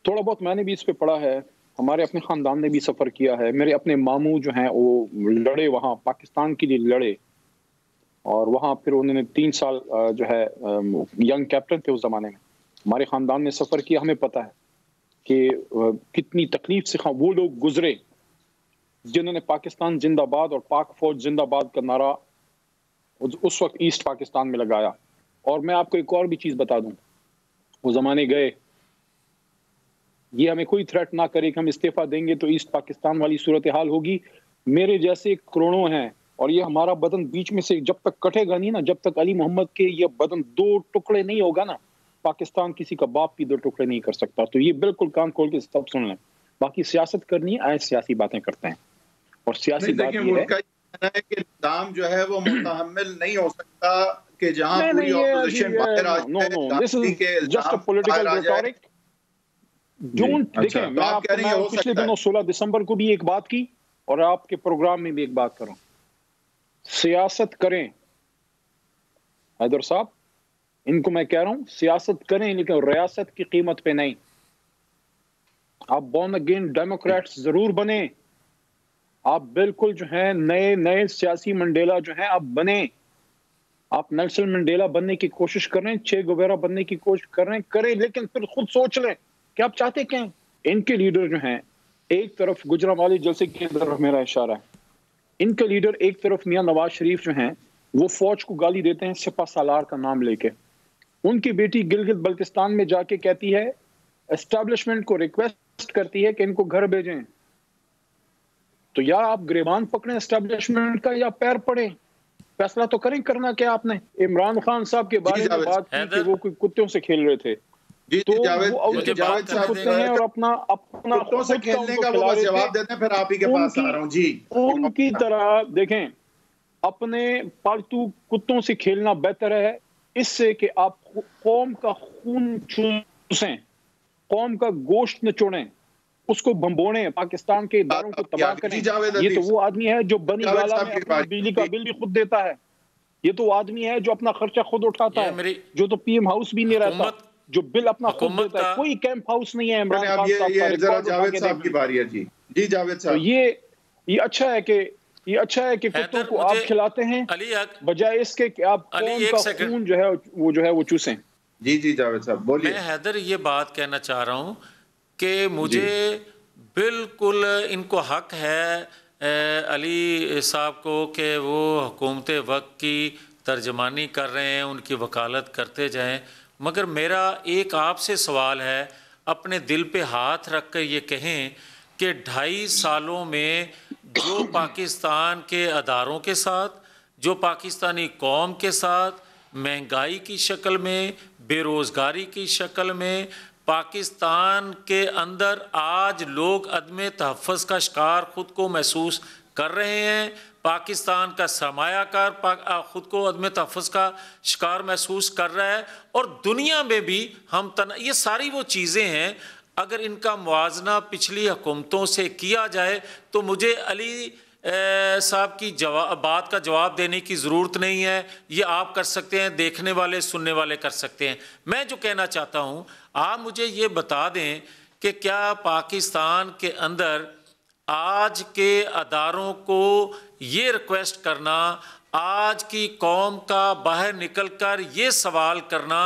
थोड़ा बहुत मैंने भी इस पे पढ़ा है, हमारे अपने ख़ानदान ने भी सफ़र किया है। मेरे अपने मामू जो हैं वो लड़े, वहाँ पाकिस्तान के लिए लड़े, और वहाँ फिर उन्होंने 3 साल जो है यंग कैप्टन थे उस ज़माने में। हमारे ख़ानदान ने सफ़र किया, हमें पता है कि कितनी तकलीफ से वो लोग गुजरे जिन्होंने पाकिस्तान जिंदाबाद और पाक फौज जिंदाबाद का नारा उस वक्त ईस्ट पाकिस्तान में लगाया। और मैं आपको एक और भी चीज़ बता दूं, वो ज़माने गए। ये हमें कोई थ्रेट ना करे कि हम इस्तीफा देंगे तो ईस्ट पाकिस्तान वाली सूरत हाल होगी। मेरे जैसे करोड़ों हैं, और ये हमारा बदन बीच में से जब तक कटेगा नहीं ना, जब तक अली मोहम्मद के ये बदन 2 टुकड़े नहीं होगा ना, पाकिस्तान किसी का बाप भी 2 टुकड़े नहीं कर सकता। तो ये बिल्कुल कान खोल के सब सुन लें। बाकी सियासत करनी है, आए सियासी बातें करते हैं। और सियासी बात ये है कि निज़ाम जो है वो मुतहम्मिल नहीं हो सकता कि जहां पूरी ऑपोजिशन बाहर आ जाए। This is just a political rhetoric. देखें, मैं आपको पिछले दिनों 16 दिसंबर को भी एक बात की और आपके प्रोग्राम में भी एक बात करूं। सियासत करें हैदर साहब, इनको मैं कह रहा हूं सियासत करें, लेकिन रियासत की कीमत पे नहीं। आप बॉर्न अगेन डेमोक्रेट्स जरूर बने, आप बिल्कुल जो है नए नए सियासी मंडेला जो है आप बने। आप नेल्सन मंडेला बनने की कोशिश कर रहे हैं, चे गुवेरा बनने की कोशिश कर रहे हैं, करें, लेकिन फिर खुद सोच लें कि आप चाहते क्या हैं। इनके लीडर जो हैं, एक तरफ गुजरांवाली जलसे की तरफ मेरा इशारा है, इनके लीडर एक तरफ मियां नवाज शरीफ जो हैं वो फौज को गाली देते हैं सिपा सालार का नाम लेके। उनकी बेटी गिलगित बल्तिस्तान में जाके कहती है, एस्टैब्लिशमेंट को रिक्वेस्ट करती है कि इनको घर भेजें। तो या आप गिरबान पकड़ें एस्टैब्लिशमेंट का या पैर पड़े, फैसला तो करें करना क्या। आपने इमरान खान साहब के बारे में बात की कि वो कोई कुत्तों से खेल रहे थे, तो वो जावेद साहब कुत्ते हैं और अपना कुत्तों से खेलने का वो जवाब देते हैं। फिर आप ही के पास आ रहा हूं जी। उनकी तरह देखें, अपने पालतू कुत्तों से खेलना बेहतर है इससे कि आप कौम का खून चूसें, कौम का गोश्त निचोड़ें, उसको भंबोड़ें, पाकिस्तान के इदारों को तबाह करें। ये तो वो आदमी है जो बनी गाला में अपनी बिजली का बिल भी खुद देता है। ये तो आदमी है जो अपना खर्चा खुद उठाता है, जो तो पीएम हाउस भी नहीं रहता, जो बिल अपना खुद देता है। कोई कैंप हाउस नहीं है इमरान खान साहब का। जावेद साहब की बारी है जी। जी जावेद साहब, ये अच्छा है कि कुत्तों को आप खिलाते हैं बजाय इसके कि आप कौम का खून जो है वो चूसें। जी जी जावेद साहब बोलिए। मैं हैदर ये बात कहना चाह रहा हूँ कि मुझे बिल्कुल इनको हक है अली साहब को कि वो हुकूमत वक्त की तर्जमानी कर रहे हैं, उनकी वकालत करते जाएं, मगर मेरा एक आपसे सवाल है, अपने दिल पे हाथ रख कर ये कहें कि 2.5 सालों में जो पाकिस्तान के अदारों के साथ, जो पाकिस्तानी कौम के साथ महंगाई की शक्ल में, बेरोज़गारी की शक्ल में, पाकिस्तान के अंदर आज लोग अदम तहफ़्फ़ुज़ का शिकार ख़ुद को महसूस कर रहे हैं, पाकिस्तान का सरमायाकार ख़ुद को अदम तहफ़्फ़ुज़ का शिकार महसूस कर रहा है, और दुनिया में भी हम ये सारी वो चीज़ें हैं, अगर इनका मुआवजा पिछली हुकूमतों से किया जाए तो मुझे अली साहब की बात का जवाब देने की ज़रूरत नहीं है। ये आप कर सकते हैं, देखने वाले सुनने वाले कर सकते हैं। मैं जो कहना चाहता हूँ, आप मुझे ये बता दें कि क्या पाकिस्तान के अंदर आज के अदारों को ये रिक्वेस्ट करना, आज की कौम का बाहर निकल कर ये सवाल करना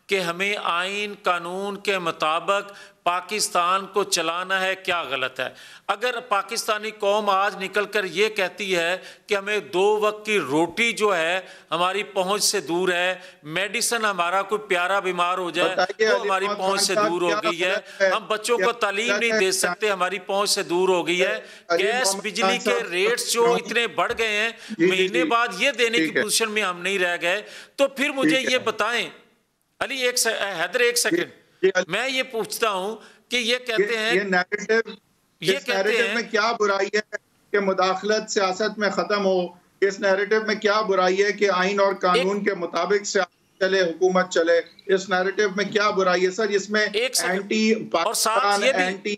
कि हमें आइन कानून के मुताबिक पाकिस्तान को चलाना है, क्या गलत है? अगर पाकिस्तानी कौम आज निकल कर ये कहती है कि हमें 2 वक्त की रोटी जो है हमारी पहुंच से दूर है, मेडिसिन हमारा कोई प्यारा बीमार हो जाए तो हमारी पहुंच से दूर हो गई है, हम बच्चों को तालीम नहीं दे सकते, हमारी पहुंच से दूर हो गई है, गैस बिजली के रेट्स जो इतने बढ़ गए हैं, महीने बाद ये देने की पोजीशन में हम नहीं रह गए, तो फिर मुझे ये बताएं अली, हैदर एक सेकंड, मैं ये पूछता हूं कि ये कहते हैं ये नैरेटिव में क्या बुराई है कि मुदाखलत सियासत में खत्म हो? इस नैरेटिव में क्या बुराई है कि आइन और कानून के मुताबिक सियासत चले, हुकूमत चले? इस नैरेटिव में क्या बुराई है सर? इसमें एंटी पाकिस्तान, एंटी,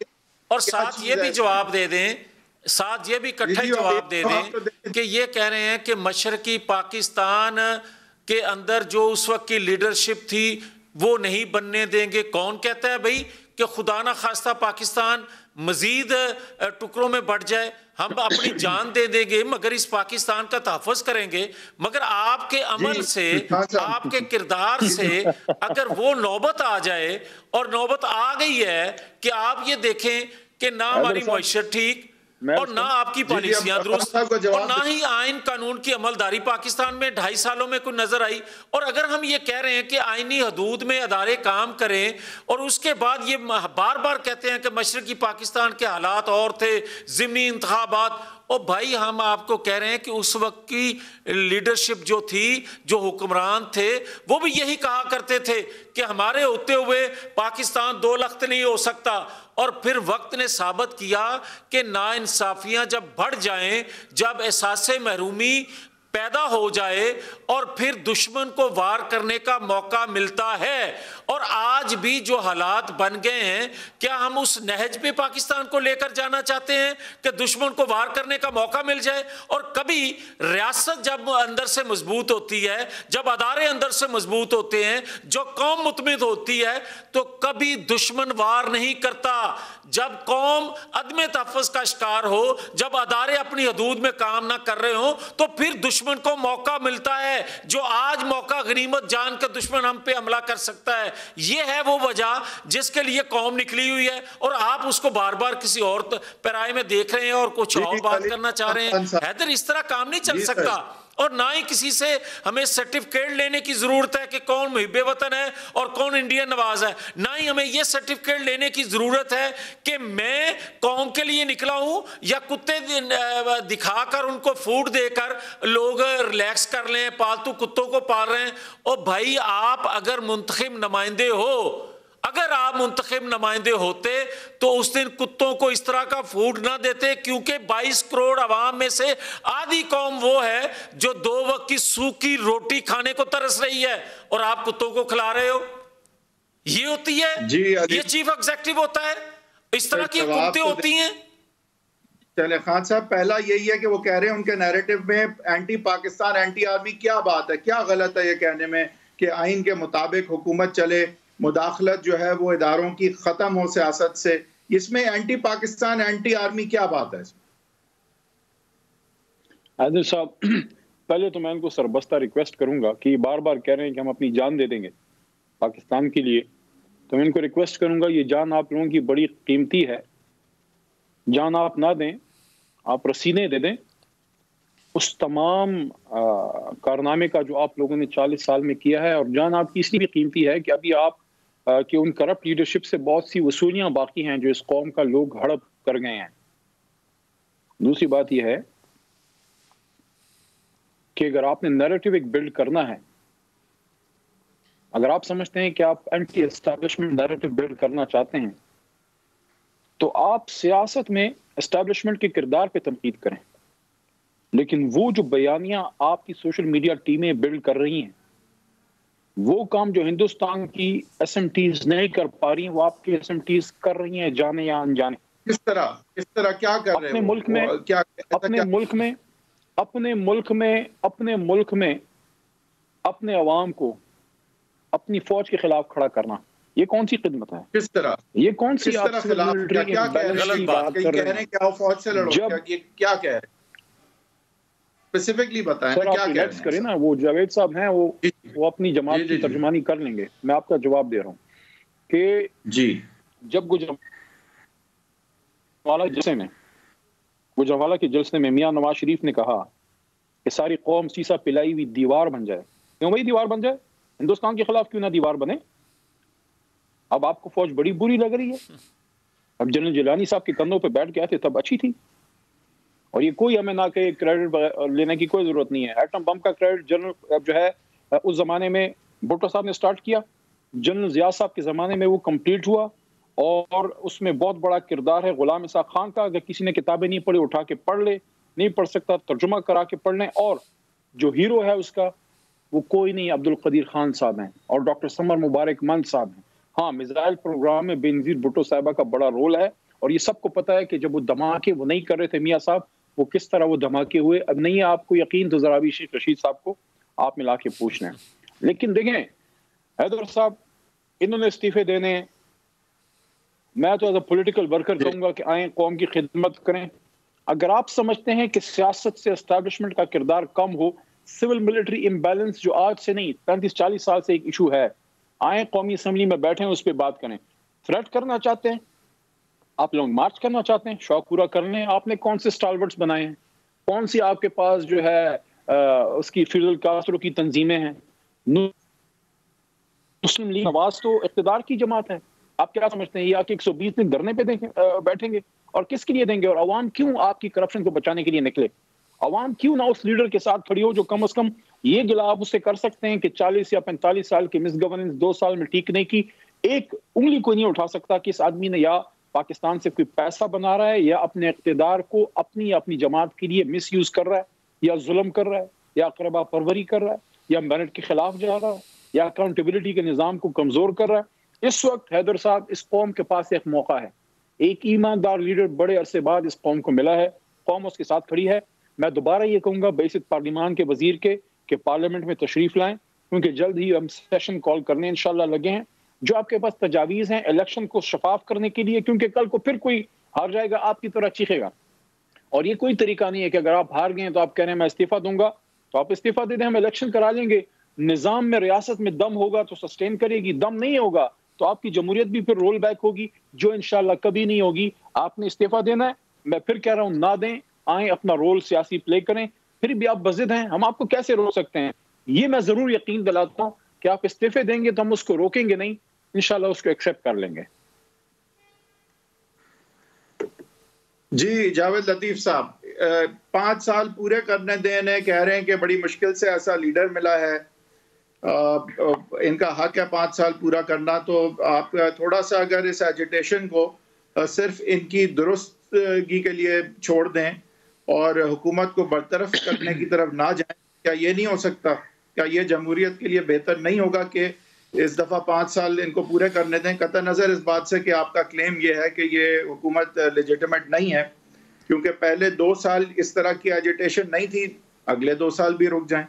और साथ ये भी जवाब दे दें, साथ ये भी इकट्ठा जवाब दे दें कि ये कह रहे हैं कि मशरकी पाकिस्तान के अंदर जो उस वक्त की लीडरशिप थी वो नहीं बनने देंगे। कौन कहता है भाई कि खुदा ना खास्ता पाकिस्तान मजीद टुकड़ों में बढ़ जाए, हम अपनी जान दे देंगे मगर इस पाकिस्तान का तहफ़्फ़ुज़ करेंगे। मगर आपके अमल से, आपके किरदार से अगर वो नौबत आ जाए, और नौबत आ गई है कि आप ये देखें कि ना हमारी मईशत ठीक और ना आपकी पॉलिसियां दुरुस्त और ना ही आइन कानून की अमलदारी पाकिस्तान में 2.5 सालों में कोई नजर आई, और अगर हम ये कह रहे हैं कि आइनी हदूद में अदारे काम करें और उसके बाद ये बार बार कहते हैं कि मशरकी पाकिस्तान के हालात और थे, ज़िमनी इंतखाबात, और भाई हम आपको कह रहे हैं कि उस वक्त की लीडरशिप जो थी, जो हुक्मरान थे, वो भी यही कहा करते थे कि हमारे होते हुए पाकिस्तान 2 लख्त नहीं हो सकता। और फिर वक्त ने साबित किया कि नाइंसाफियां जब बढ़ जाएं, जब एहसास महरूमी पैदा हो जाए और फिर दुश्मन को वार करने का मौका मिलता है, और आज भी जो हालात बन गए हैं, क्या हम उस नहज पे पाकिस्तान को लेकर जाना चाहते हैं कि दुश्मन को वार करने का मौका मिल जाए? और कभी रियासत जब अंदर से मजबूत होती है, जब अदारे अंदर से मजबूत होते हैं, जो कौम मुतमिद होती है, तो कभी दुश्मन वार नहीं करता। जब कौम अदम तहफ़्फ़ुज़ का शिकार हो, जब अदारे अपनी हदूद में काम ना कर रहे हो, तो फिर दुश्मन को मौका मिलता है, जो आज मौका गनीमत जान कर दुश्मन हम पे हमला कर सकता है। ये है वो वजह जिसके लिए कौम निकली हुई है, और आप उसको बार बार किसी और पैराए में देख रहे हैं और कुछ और बात करना चाह रहे हैं। हैदर, इस तरह काम नहीं चल सकता, और ना ही किसी से हमें सर्टिफिकेट लेने की जरूरत है कि कौन मुहिब्बे वतन है और कौन इंडियन नवाज है। ना ही हमें यह सर्टिफिकेट लेने की जरूरत है कि मैं कौम के लिए निकला हूं, या कुत्ते दिखाकर उनको फूड देकर लोग रिलैक्स कर लें, पालतू कुत्तों को पाल रहे हैं। और भाई, आप अगर मुंतखब नुमाइंदे हो, अगर आप मुंतखब नुमाइंदे होते तो उस दिन कुत्तों को इस तरह का फूड ना देते, क्योंकि 22 करोड़ अवाम में से आधी कौम वो है जो 2 वक्त की सूखी रोटी खाने को तरस रही है और आप कुत्तों को खिला रहे हो। ये होती है, ये चीफ एग्जीक्यूटिव होता है, इस तरह की हुकूमतें होती हैं। चले खान साहब, पहला यही है कि वो कह रहे हैं उनके नैरेटिव में एंटी पाकिस्तान एंटी आर्मी, क्या बात है, क्या गलत है ये कहने में कि आइन के मुताबिक हुकूमत चले, मुदाखलत जो है वो इदारों की खत्म हो सियासत से, इसमें एंटी पाकिस्तान एंटी आर्मी क्या बात है इसमें? आदिल साहब, पहले तो मैं इनको सरबस्ता रिक्वेस्ट करूंगा कि बार बार कह रहे हैं कि हम अपनी जान दे देंगे पाकिस्तान के लिए, तो मैं इनको रिक्वेस्ट करूंगा ये जान आप लोगों की बड़ी कीमती है, जान आप ना दें, आप रसीदें दे दें उस तमाम कारनामे का जो आप लोगों ने 40 साल में किया है। और जान आपकी इसलिए भी कीमती है कि अभी आप कि उन करप्ट लीडरशिप से बहुत सी वसूलियां बाकी हैं जो इस कौम का लोग हड़प कर गए हैं। दूसरी बात यह है कि अगर आपने नैरेटिव एक बिल्ड करना है, अगर आप समझते हैं कि आप एंटी एस्टैब्लिशमेंट नैरेटिव बिल्ड करना चाहते हैं, तो आप सियासत में एस्टैब्लिशमेंट के किरदार पे तनकीद करें, लेकिन वो जो बयानियां आपकी सोशल मीडिया टीमें बिल्ड कर रही हैं, वो काम जो हिंदुस्तान की एसएमटीज नहीं कर पा रही हैं, वो आपकी एसएमटीज कर रही हैं, जाने या अनजाने। किस तरह क्या कर रहे हैं? अपने मुल्क में अपने अवाम को अपनी फौज के खिलाफ खड़ा करना, ये कौन सी खिदमत है? किस तरह? ये कौन सी क्या कह रहे हैं? क्या फौज से लड़ो? क्या कह रहे हैं? स्पेसिफिकली बताएं ना, क्या कह रहे हैं? ना वो जावेद साहब हैं, वो अपनी जमात की तर्जुमानी कर लेंगे। मैं आपका जवाब दे रहा हूँ कि जी, जब गुजरांवाला के जलसे में मियां नवाज शरीफ ने कहा कि सारी कौम सीसा पिलाई हुई दीवार बन जाए, क्यों भाई दीवार बन जाए? हिंदुस्तान के खिलाफ क्यों ना दीवार बने? अब आपको फौज बड़ी बुरी लग रही है। अब जनरल जिलानी साहब के कंधों पे बैठ गए थे तब अच्छी थी, और ये कोई हमें ना के क्रेडिट लेने की कोई जरूरत नहीं है। एटम बम का क्रेडिट जनरल जो है उस जमाने में भुट्टो साहब ने स्टार्ट किया, जनरल जिया साहब के जमाने में वो कंप्लीट हुआ, और उसमें बहुत बड़ा किरदार है गुलाम इसाक खान का। अगर किसी ने किताबें नहीं पढ़ी उठा के पढ़ ले, नहीं पढ़ सकता तर्जुमा करा के पढ़ लें। और जो हीरो है उसका वो कोई नहीं, अब्दुल कदीर खान साहब हैं और डॉक्टर समर मुबारक मंद साहब हैं। हाँ, मिसाइल प्रोग्राम में बेनजीर भुट्टो साहिबा का बड़ा रोल है, और ये सबको पता है कि जब वो धमाके वो नहीं कर रहे थे मियाँ साहब, वो किस तरह वो धमाके हुए। अब नहीं है आपको यकीन तो जरा भी शेख रशीद साहब को आप मिला के पूछ लें। लेकिन देखें हैदर साहब, इन्होंने इस्तीफे देने, मैं तो एज अ पॉलिटिकल वर्कर कहूंगा कि आए कौम की खिदमत करें। अगर आप समझते हैं कि सियासत से एस्टैब्लिशमेंट का किरदार कम हो, सिविल मिलिट्री इम्बैलेंस जो आज से नहीं 35-40 साल से एक इशू है, आए कौमी असम्बली में बैठे उस पर बात करें। थ्रेट करना चाहते हैं आप लोग, मार्च करना चाहते हैं, शौक पूरा कर लें। आपने कौन से स्टालवर्ट्स बनाए हैं? कौन सी आपके पास जो है उसकी फिडल कास्ट्रो की तंजीमें हैं? मुस्लिम लीग नवाज तो इक़्तिदार की जमात है। आप क्या समझते हैं ये आके 120 दिन धरने पे बैठेंगे? और किसके लिए देंगे? और अवाम क्यों आपकी करप्शन को बचाने के लिए निकले? अवाम क्यों ना उस लीडर के साथ खड़ी हो जो कम से कम ये गिला आप उससे कर सकते हैं कि 40 या 45 साल की मिस गवर्नेंस 2 साल में ठीक नहीं की। एक उंगली कोई नहीं उठा सकता कि इस आदमी ने या पाकिस्तान से कोई पैसा बना रहा है, या अपने इक़्तिदार को अपनी जमात के लिए मिस यूज कर रहा है, या जुल्म कर रहा है, या अक़रबा परवरी कर रहा है, या मेरिट के खिलाफ जा रहा है, या अकाउंटेबिलिटी के निज़ाम को कमजोर कर रहा है। इस वक्त हैदर साहब, इस कौम के पास एक मौका है, एक ईमानदार लीडर बड़े अरसे बाद इस कौम को मिला है, कौम उसके साथ खड़ी है। मैं दोबारा ये कहूंगा बैसित पार्लिमान के वजीर के कि पार्लियामेंट में तशरीफ लाएं, क्योंकि जल्द ही हम सेशन कॉल करने इंशाल्लाह लगे हैं। जो आपके पास तजावीज़ हैं इलेक्शन को शफाफ करने के लिए, क्योंकि कल को फिर कोई हार जाएगा आपकी तरह चीखेगा, और ये कोई तरीका नहीं है कि अगर आप हार गए तो आप कह रहे हैं मैं इस्तीफा दूंगा, तो आप इस्तीफा दे दें, हम इलेक्शन करा लेंगे। निज़ाम में रियासत में दम होगा तो सस्टेन करेगी, दम नहीं होगा तो आपकी जमहूरियत भी फिर रोल बैक होगी, जो इंशाल्लाह कभी नहीं होगी। आपने इस्तीफा देना है, मैं फिर कह रहा हूं ना दें, आए अपना रोल सियासी प्ले करें। फिर भी आप बज़िद हैं, हम आपको कैसे रोक सकते हैं? ये मैं जरूर यकीन दिलाता हूं कि आप इस्तीफे देंगे तो हम उसको रोकेंगे नहीं, इंशाल्लाह उसको एक्सेप्ट कर लेंगे। जी जावेद लतीफ साहब, 5 साल पूरे करने देने, कह रहे हैं कि बड़ी मुश्किल से ऐसा लीडर मिला है, इनका हक है 5 साल पूरा करना, तो आप थोड़ा सा अगर इस एजिटेशन को सिर्फ इनकी दुरुस्तगी के लिए छोड़ दें और हुकूमत को बरतरफ करने की तरफ ना जाएं, क्या ये नहीं हो सकता? क्या ये जमहूरियत के लिए बेहतर नहीं होगा कि इस दफ़ा 5 साल इनको पूरे करने दें? कतई नज़र इस बात से कि आपका क्लेम ये है कि ये हुकूमत लेजिटिमेट नहीं है, क्योंकि पहले 2 साल इस तरह की एजिटेशन नहीं थी, अगले 2 साल भी रुक जाएं।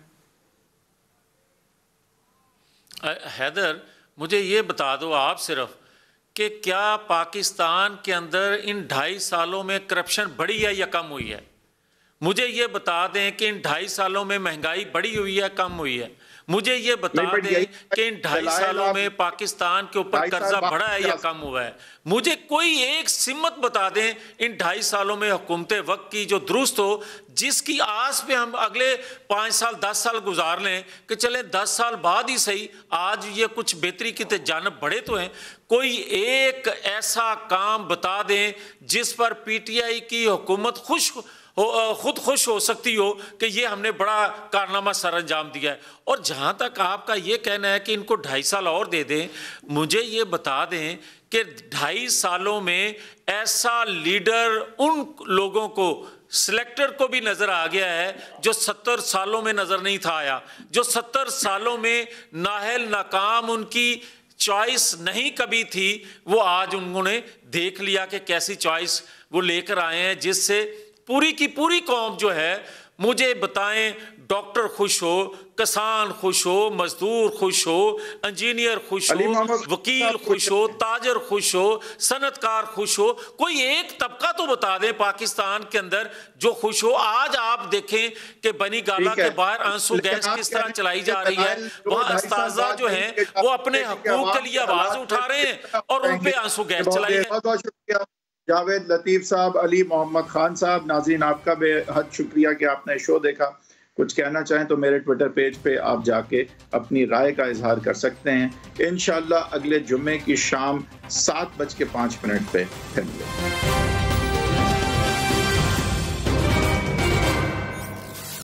हैदर, मुझे ये बता दो आप सिर्फ कि क्या पाकिस्तान के अंदर इन 2.5 सालों में करप्शन बढ़ी है या कम हुई है? मुझे ये बता दें कि इन 2.5 सालों में महंगाई बढ़ी हुई है कम हुई है? मुझे ये बता दें कि इन 2.5 सालों में पाकिस्तान के ऊपर कर्जा बढ़ा है या कम हुआ है? मुझे कोई एक सिमत बता दें इन 2.5 सालों में हुकूमत वक्त की जो दुरुस्त हो, जिसकी आस पे हम अगले 5 साल 10 साल गुजार लें कि चलें 10 साल बाद ही सही आज ये कुछ बेहतरी की जानब बढ़े तो हैं। कोई एक ऐसा काम बता दें जिस पर PTI की हुकूमत खुद खुश हो सकती हो कि ये हमने बड़ा कारनामा सर अंजाम दिया है। और जहाँ तक आपका ये कहना है कि इनको 2.5 साल और दे दें, मुझे ये बता दें कि 2.5 सालों में ऐसा लीडर उन लोगों को सिलेक्टर को भी नजर आ गया है जो 70 सालों में नजर नहीं था आया, जो 70 सालों में नाहल नाकाम उनकी चॉइस नहीं कभी थी, वो आज उन्होंने देख लिया कि कैसी चॉइस वो लेकर आए हैं, जिससे पूरी की पूरी कौम जो है, मुझे बताएं, डॉक्टर खुश हो, किसान खुश हो, मजदूर खुश हो, इंजीनियर खुश हो, वकील खुश हो, ताजर खुश हो, सनतकार खुश हो, कोई एक तबका तो बता दें पाकिस्तान के अंदर जो खुश हो। आज आप देखें कि बनी गाला के बाहर आंसू गैस किस तरह चलाई जा रही है, वहाँ अस्ताजा जो हैं वो अपने हकूक के लिए आवाज उठा रहे हैं और उन पे आंसू गैस चलाई है। बहुत बहुत शुक्रिया जावेद लतीफ़ साहब, अली मोहम्मद खान साहब। नाज़रीन, आपका बेहद शुक्रिया कि आपने शो देखा। कुछ कहना चाहें तो मेरे ट्विटर पेज पे आप जाके अपनी राय का इजहार कर सकते हैं। इंशाअल्लाह अगले जुम्मे की शाम 7:05 पे फिर मिलेंगे।